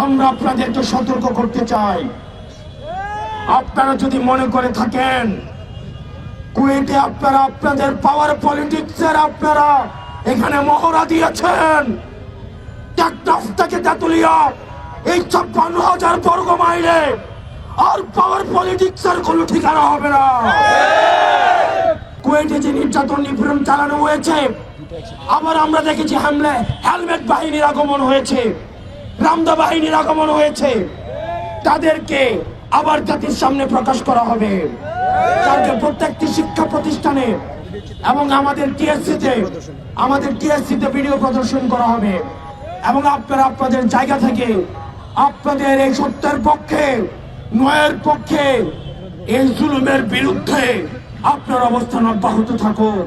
আমরা আপনাদেরকে সতর্ক করতে চাই, আপনারা যদি মনে করে থাকেন কুয়েটে আপনারা আপনাদের পাওয়ার পলিটিক্সের আপনারা এখানে মহড়া দিয়েছেন, টেকনাফ থেকে তেতুলিয়া এই 56,000 বর্গ মাইলে আর পাওয়ার পলিটিক্সের কোনো ঠিকানা হবে না। কুয়েটে যে নির্যাতন নিপীড়ন চালানো হয়েছে, আবার আমরা দেখেছি হেলমেট বাহিনীর আগমন হয়েছে, রামদা বাহিনীর আগমন হয়েছে, তাদেরকে আবার জাতির সামনে প্রকাশ করা হবে। কালকে প্রত্যেকটি শিক্ষা প্রতিষ্ঠানে এবং আমাদের টিএসসিতে ভিডিও প্রদর্শন করা হবে এবং আপনারা আপনাদের জায়গা থেকে আপনাদের এই সত্যের পক্ষে, ন্যায়ের পক্ষে, এই জুলুমের বিরুদ্ধে আপনার অবস্থান অব্যাহত থাকুক।